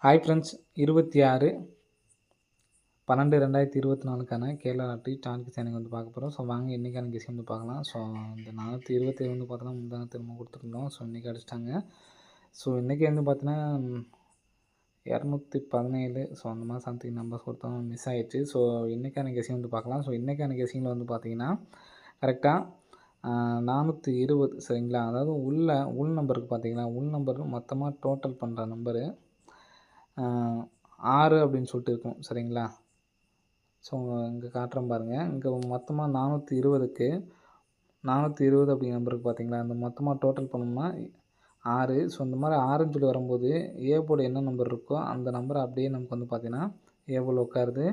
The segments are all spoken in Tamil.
ஹாய் ஃப்ரெண்ட்ஸ், 26/12/2024க்கான கேரளா லாட்டரி டார்கெட் சேனல் வந்து பார்க்க போகிறோம். ஸோ வாங்க இன்றைக்கான கெஸ் வந்து பார்க்கலாம். ஸோ இந்த 427 வந்து பார்த்தோன்னா முந்தான திரும்ப கொடுத்துருந்தோம். ஸோ இன்றைக்கி அடிச்சிட்டாங்க. ஸோ இன்றைக்கி வந்து பார்த்தீங்கன்னா 217 ஸோ அந்த மாதிரி சம்திங் நம்பர்ஸ் கொடுத்தோம், மிஸ் ஆகிடுச்சு. ஸோ இன்றைக்கான கெஸிங் வந்து பார்க்கலாம். ஸோ இன்றைக்கான கெஸிங்கில் வந்து பார்த்தீங்கன்னா கரெக்டாக 420 சரிங்களா. அதாவது உள் நம்பருக்கு பார்த்தீங்கன்னா உள் நம்பர் மொத்தமாக டோட்டல் பண்ணுற நம்பரு 6 அப்படின்னு சொல்லிட்டு இருக்கும் சரிங்களா. ஸோ இங்கே காட்டுறேன் பாருங்கள். இங்கே மொத்தமாக 420க்கு 420 அப்படிங்கிற நம்பருக்கு பார்த்தீங்களா, அந்த மொத்தமாக டோட்டல் பண்ணோம்னா 6. ஸோ இந்த மாதிரி 6ன்னு சொல்லி வரும்போது ஏ போர்டு என்ன நம்பர் இருக்கோ அந்த நம்பர் அப்படியே நமக்கு வந்து பார்த்திங்கன்னா ஏ போர்டில் உட்காருது.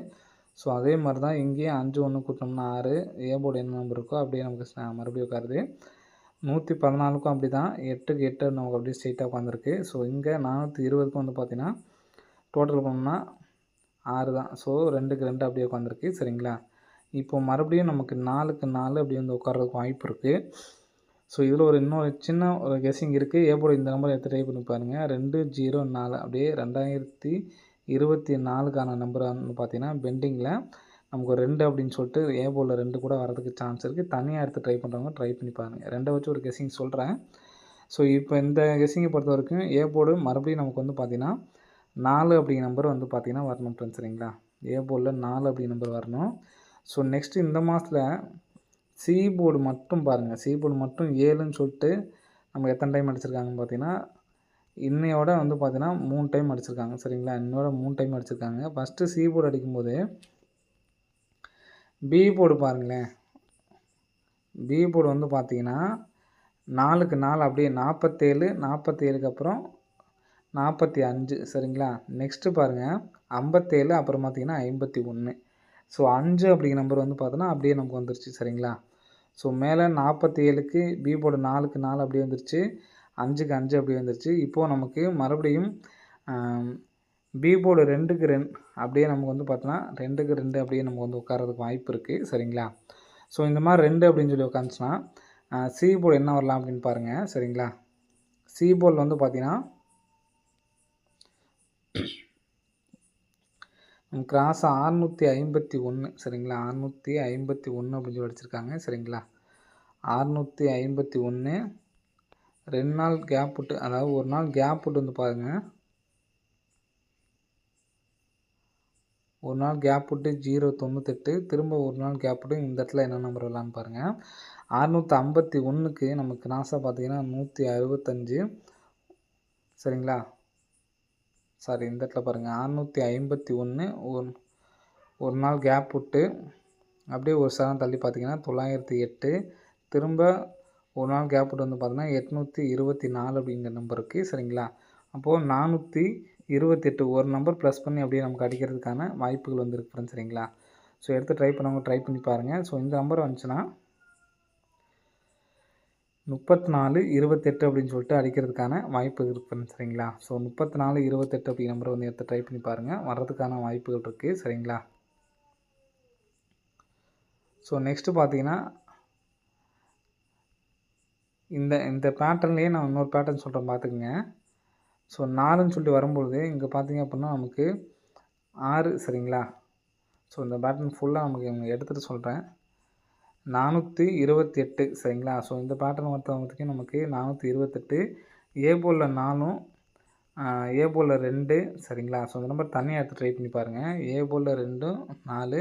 ஸோ அதே மாதிரி தான் இங்கேயும் 5 1 கூட்டினோம்னா 6, ஏ போர்டு என்ன நம்பர் இருக்கோ அப்படியே நமக்கு மறுபடியும் உட்காருது. 114க்கும் அப்படி தான், 8க்கு 8 நமக்கு அப்படியே ஸ்ட்ரெயிட்டாக உட்காந்துருக்கு. ஸோ இங்கே 420க்கும் வந்து பார்த்திங்கன்னா டோட்டல் பண்ணோம்னா 6 தான். ஸோ 2க்கு 2 அப்படியே உட்காந்துருக்கு சரிங்களா. இப்போ மறுபடியும் நமக்கு 4க்கு 4 அப்படி வந்து உட்கார்றதுக்கு வாய்ப்பு இருக்குது. ஸோ இதில் இன்னொரு சின்ன ஒரு கெஸ்ஸிங் இருக்குது. ஏ போர்டு இந்த நம்பர் எடுத்து ட்ரை பண்ணி பாருங்கள். 204 அப்படியே 2024க்கான நம்பர் வந்து பார்த்தீங்கன்னா பெண்டிங்கில் நமக்கு ஒரு 2 அப்படின்னு சொல்லிட்டு ஏ போர்டில் 2 கூட வரதுக்கு சான்ஸ் இருக்குது. தனியாக எடுத்து ட்ரை பண்ணுறவங்க ட்ரை பண்ணி பாருங்கள். 2 வச்சு ஒரு கெஸ்ஸிங் சொல்கிறேன். ஸோ இப்போ இந்த கெஸ்ஸிங்கை பொறுத்த வரைக்கும் ஏ போர்டு மறுபடியும் நமக்கு வந்து பார்த்திங்கன்னா 4 அப்படிங்கிற நம்பர் வந்து பார்த்திங்கன்னா வரணும் ஃப்ரெண்ட்ஸ் சரிங்களா. ஏ போர்டில் 4 அப்படிங்கிற நம்பர் வரணும். ஸோ நெக்ஸ்ட்டு இந்த மாதத்தில் சி போர்டு மட்டும் பாருங்கள். சி போர்டு மட்டும் 7ன்னு சொல்லிட்டு நம்ம எத்தனை டைம் அடிச்சிருக்காங்கன்னு பார்த்தீங்கன்னா இன்னையோட வந்து பார்த்தீங்கன்னா 3 டைம் அடிச்சிருக்காங்க சரிங்களா. இன்னையோட 3 டைம் அடிச்சிருக்காங்க. ஃபஸ்ட்டு சி போர்டு அடிக்கும்போது பி போர்டு பாருங்களேன். பி போர்டு வந்து பார்த்தீங்கன்னா 4க்கு 4 அப்படியே 47, 47க்கு அப்புறம் 45 சரிங்களா. நெக்ஸ்ட்டு பாருங்கள் 57, அப்புறம் பார்த்தீங்கன்னா 51. ஸோ 5 அப்படிங்கிற நம்பர் வந்து பார்த்தோன்னா அப்படியே நமக்கு வந்துருச்சு சரிங்களா. ஸோ மேலே 47க்கு பி போர்டு 4க்கு 4 அப்படியே வந்துருச்சு, 5க்கு 5 அப்படியே வந்துருச்சு. இப்போது நமக்கு மறுபடியும் பி போர்டு 2க்கு 2 அப்படியே நமக்கு வந்து பார்த்தோன்னா 2க்கு 2 அப்படியே நமக்கு வந்து உட்காரதுக்கு வாய்ப்பு இருக்குது சரிங்களா. ஸோ இந்த மாதிரி 2 அப்படின்னு சொல்லி உட்காந்துச்சுன்னா சி போர்டு என்ன வரலாம் அப்படின்னு பாருங்கள் சரிங்களா. சி போர்டில் வந்து பார்த்தீங்கன்னா கிராஸ் 651 சரிங்களா. 651 அப்படின்னு சொல்லி அடிச்சிருக்காங்க சரிங்களா. 651 2 நாள் கேப் விட்டு, அதாவது ஒரு நாள் கேப் விட்டு வந்து பாருங்கள். ஒரு நாள் கேப் விட்டு 098, திரும்ப ஒரு நாள் கேப் விட்டு இந்த இடத்துல என்ன நம்பர் வரலான்னு பாருங்கள். 651க்கு நமக்கு கிராஸாக பார்த்தீங்கன்னா 165 சரிங்களா. சாரி, இந்த இடத்துல பாருங்கள் 651 ஒரு நாள் கேப் விட்டு அப்படியே ஒரு சதம் தள்ளி பார்த்தீங்கன்னா 908, திரும்ப ஒரு நாள் கேப் விட்டு வந்து பார்த்தீங்கன்னா 824 அப்படிங்கிற நம்பருக்கு சரிங்களா. அப்போது 428 ஒரு நம்பர் ப்ளஸ் பண்ணி அப்படியே நமக்கு அடிக்கிறதுக்கான வாய்ப்புகள் வந்துருக்கு ஃப்ரெண்ட்ஸ் சரிங்களா. ஸோ எடுத்து ட்ரை பண்ணவங்க ட்ரை பண்ணி பாருங்கள். ஸோ இந்த நம்பர் வந்துச்சுன்னா 3428 அப்படின்னு சொல்லிட்டு அடிக்கிறதுக்கான வாய்ப்புகள் இருக்குது சரிங்களா. ஸோ 3428 அப்படிங்கிற நம்பரை வந்து எடுத்து ட்ரை பண்ணி பாருங்கள், வர்றதுக்கான வாய்ப்புகள் இருக்குது சரிங்களா. ஸோ நெக்ஸ்ட்டு பார்த்தீங்கன்னா இந்த பேட்டர்ன்லேயே நான் இன்னொரு பேட்டர்ன் சொல்கிறேன் பார்த்துக்குங்க. ஸோ 4ன்னு சொல்லிட்டு வரும்பொழுது இங்கே பார்த்தீங்க அப்படின்னா நமக்கு 6 சரிங்களா. ஸோ இந்த பேட்டர்ன் ஃபுல்லாக நமக்கு எடுத்துகிட்டு சொல்கிறேன். 428 சரிங்களா. ஸோ இந்த பேட்டர்ன் ஒருத்தவங்களுக்கு நமக்கு 428, ஏ போர்டில் 4ம் ஏ போர்டில் 2 சரிங்களா. ஸோ இந்த நம்பர் தனியாக எடுத்து ட்ரை பண்ணி பாருங்கள். ஏ போர்டில் 2 4,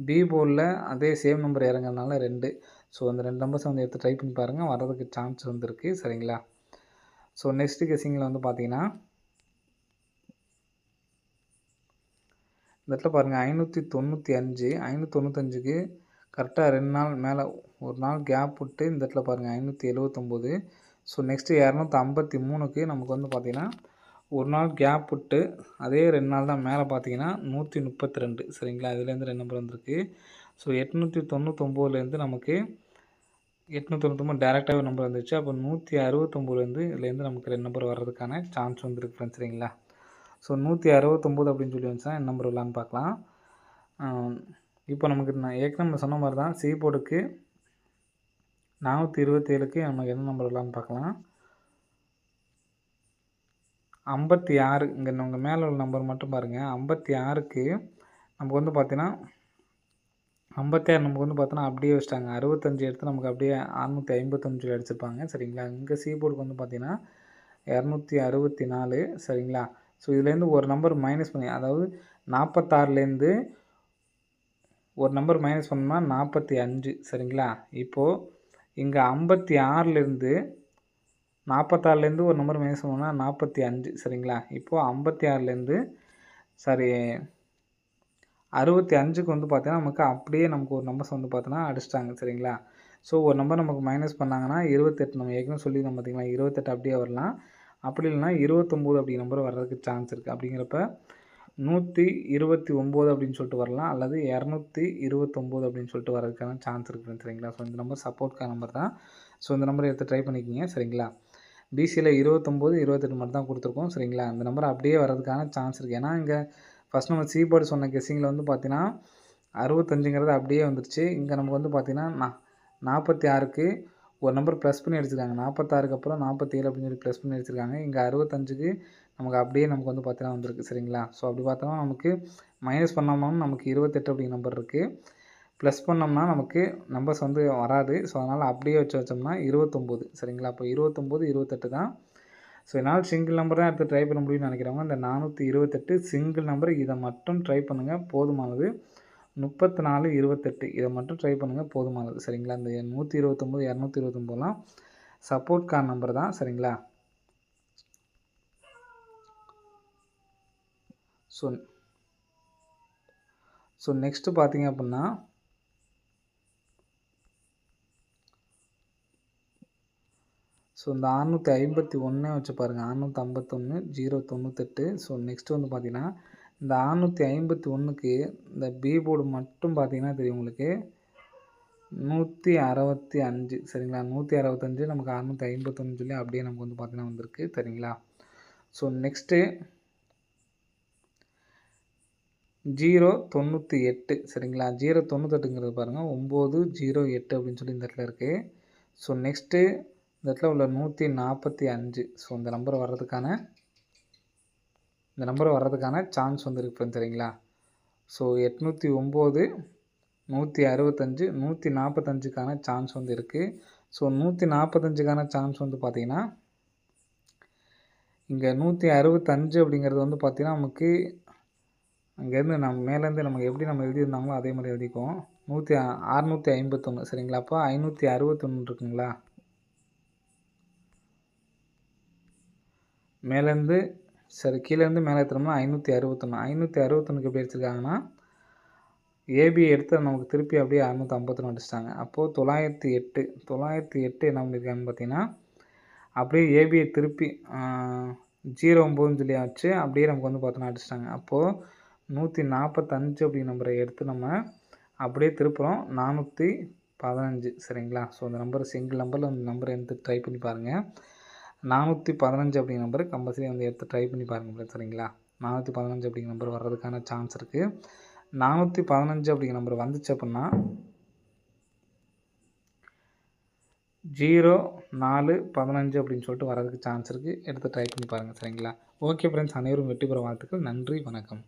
பி போர்டில் அதே சேம் நம்பர் இறங்குறதுனால 2. ஸோ அந்த 2 நம்பர்ஸை வந்து எடுத்து ட்ரை பண்ணி பாருங்கள், வர்றதுக்கு சான்ஸ் வந்துருக்கு சரிங்களா. ஸோ நெக்ஸ்ட்டு கெஸ்ஸிங்கில் வந்து பார்த்தீங்கன்னா இந்த இடத்துல பாருங்கள் 595, 595க்கு கரெக்டாக 2 நாள் மேலே ஒரு நாள் கேப் விட்டு இந்த இடத்துல பாருங்கள் 579. ஸோ நெக்ஸ்ட்டு 253க்கு நமக்கு வந்து பார்த்திங்கன்னா ஒரு நாள் கேப் விட்டு அதே 2 நாள் தான் மேலே பார்த்தீங்கன்னா 132 சரிங்களா. இதுலேருந்து 2 நம்பர் வந்திருக்கு. ஸோ 899லேருந்து நமக்கு 899 டேரெக்டாகவே ஒரு நம்பர் வந்துச்சு. அப்போ 169லேருந்து இதுலேருந்து நமக்கு 2 நம்பர் வர்றதுக்கான சான்ஸ் வந்துருக்கு ஃப்ரெண்ட்ஸ் சரிங்களா. ஸோ 169 அப்படின்னு சொல்லி வந்துச்சுன்னா என்ன நம்பர் வரலான்னு பார்க்கலாம். இப்போ நமக்கு நான் ஏற்கனவே சொன்ன மாதிரி தான் சி போர்டுக்கு 427க்கு நமக்கு என்ன நம்பர் வரலான்னு பார்க்கலாம். 56 இங்கே உங்கள் மேலே உள்ள நம்பர் மட்டும் பாருங்கள். 56க்கு நமக்கு வந்து பார்த்தீங்கன்னா 56 நமக்கு வந்து பார்த்தோன்னா அப்படியே வச்சுட்டாங்க. 65 எடுத்து நமக்கு அப்படியே 655 அடிச்சிருப்பாங்க சரிங்களா. இங்கே சி போர்டுக்கு வந்து பார்த்தீங்கன்னா 264 சரிங்களா. ஸோ இதுலேருந்து ஒரு நம்பர் மைனஸ் பண்ணி, அதாவது 46லேருந்து ஒரு நம்பர் மைனஸ் பண்ணோம்னா 45 சரிங்களா. இப்போது இங்கே 56லேருந்து 46லேருந்து ஒரு நம்பர் மைனஸ் பண்ணோம்னா 45 சரிங்களா. இப்போது 56லேருந்து சாரி 65க்கு வந்து பார்த்தீங்கன்னா நமக்கு அப்படியே நமக்கு ஒரு நம்பர்ஸ் வந்து பார்த்தோன்னா அடிச்சிட்டாங்க சரிங்களா. ஸோ ஒரு நம்பர் நமக்கு மைனஸ் பண்ணாங்கன்னா 28 நம்ம ஏற்கனவே சொல்லியிருந்தோம் பார்த்தீங்களா. 28 அப்படியே வரலாம். அப்படி இல்லைனா 29 அப்படிங்கிற நம்பர் வர்றதுக்கு சான்ஸ் இருக்குது. அப்படிங்கிறப்ப 129 அப்படின்னு சொல்லிட்டு வரலாம், அல்லது 229 அப்படின்னு சொல்லிட்டு வரதுக்கான சான்ஸ் இருக்குது சரிங்களா. ஸோ இந்த நம்பர் சப்போர்ட்கான நம்பர் தான். ஸோ இந்த நம்பரை எடுத்து ட்ரை பண்ணிக்கிங்க சரிங்களா. பிசியில் 29, 28 மட்டும் தான் கொடுத்துருக்கோம் சரிங்களா. அந்த நம்பர் அப்படியே வர்றதுக்கான சான்ஸ் இருக்குது. ஏன்னா இங்கே ஃபஸ்ட் நம்ம சி போர்டு சொன்ன கெஸ்ஸிங்கில் வந்து பார்த்தீங்கன்னா 65ங்கிறது அப்படியே வந்துருச்சு. இங்கே நமக்கு வந்து பார்த்தீங்கன்னா 46க்கு ஒரு நம்பர் ப்ளஸ் பண்ணி அடிச்சிருக்காங்க. 46க்கு அப்புறம் 47 அப்படின்னு சொல்லி ப்ளஸ் பண்ணி அடிச்சிருக்காங்க. இங்கே 65க்கு நமக்கு அப்படியே நமக்கு வந்து பார்த்தீங்கன்னா வந்திருக்கு சரிங்களா. ஸோ அப்படி பார்த்தோம்னா நமக்கு மைனஸ் பண்ணாமல் நமக்கு 28 அப்படிங்கிற நம்பர் இருக்குது. ப்ளஸ் பண்ணோம்னா நமக்கு நம்பர்ஸ் வந்து வராது. ஸோ அதனால் அப்படியே வச்சோம்னா 29 சரிங்களா. அப்போ 29, 28 தான். ஸோ என்னால் சிங்கிள் நம்பர் தான் எடுத்து ட்ரை பண்ண முடியும்னு நினைக்கிறவங்க இந்த 428 சிங்கிள் நம்பர் இதை மட்டும் ட்ரை பண்ணுங்கள், போதுமானது. 34, 28 இதை மட்டும் ட்ரை பண்ணுங்கள், போதுமானது சரிங்களா. இந்த 129, 229லாம் சப்போர்ட் கார்டு நம்பர் தான் சரிங்களா. ஸோ நெக்ஸ்ட்டு பார்த்தீங்க அப்படின்னா ஸோ இந்த 651 வச்சு பாருங்கள். 651, 098. ஸோ நெக்ஸ்ட்டு வந்து பார்த்தீங்கன்னா இந்த 651க்கு இந்த பி போர்டு மட்டும் பார்த்தீங்கன்னா தெரியும் உங்களுக்கு 165 சரிங்களா. 165 நமக்கு 651 சொல்லி அப்படியே நமக்கு வந்து பார்த்தீங்கன்னா வந்திருக்கு சரிங்களா. ஸோ நெக்ஸ்ட்டு 098 சரிங்களா. 098ங்கிறது பாருங்கள் 908 அப்படின்னு சொல்லி இந்த இடத்துல இருக்குது. ஸோ நெக்ஸ்ட்டு இந்த இடத்துல உள்ள 145. ஸோ இந்த நம்பர் வர்றதுக்கான சான்ஸ் வந்து இருக்குது சரிங்களா. ஸோ 809, 165, 145க்கான சான்ஸ் வந்து இருக்குது. ஸோ 145க்கான சான்ஸ் வந்து பார்த்திங்கன்னா இங்கே 165 அப்படிங்கிறது வந்து பார்த்திங்கன்னா நமக்கு அங்கேருந்து நம்ம மேலேருந்து நமக்கு எப்படி நம்ம எழுதியிருந்தாங்களோ அதே மாதிரி எழுதிக்குவோம். 651 சரிங்களா. அப்போ 561 இருக்குங்களா. மேலேருந்து சரி கீழேருந்து மேலே ஏற்றுனோம்னா 561. 561க்கு எப்படி அடிச்சிருக்காங்கன்னா ஏபி எடுத்து நமக்கு திருப்பி அப்படியே 651 அடிச்சிட்டாங்க. அப்போது 908 என்ன பண்ணியிருக்காங்கன்னு பார்த்தீங்கன்னா அப்படியே ஏபியை திருப்பி 09ன்னு சொல்லி வச்சு அப்படியே நமக்கு வந்து பார்த்தோன்னா அடிச்சிட்டாங்க. அப்போது 145 அப்படிங்கிற நம்பரை எடுத்து நம்ம அப்படியே திருப்புறோம் 415 சரிங்களா. ஸோ இந்த நம்பர் சிங்கிள் நம்பரில் அந்த நம்பரை எடுத்து ட்ரை பண்ணி பாருங்கள். 415 அப்படிங்கிற நம்பர் கம்பல்சரி வந்து எடுத்து ட்ரை பண்ணி பாருங்கள் சரிங்களா. 415 அப்படிங்கிற நம்பர் வர்றதுக்கான சான்ஸ் இருக்குது. 415 அப்படிங்கிற நம்பர் வந்துச்சு அப்படின்னா 0415 அப்படின்னு சொல்லிட்டு வரதுக்கு சான்ஸ் இருக்குது. எடுத்து ட்ரை பண்ணி பாருங்கள் சரிங்களா. ஓகே ஃப்ரெண்ட்ஸ், அனைவரும் வெற்றி பெற வாழ்த்துக்கள். நன்றி, வணக்கம்.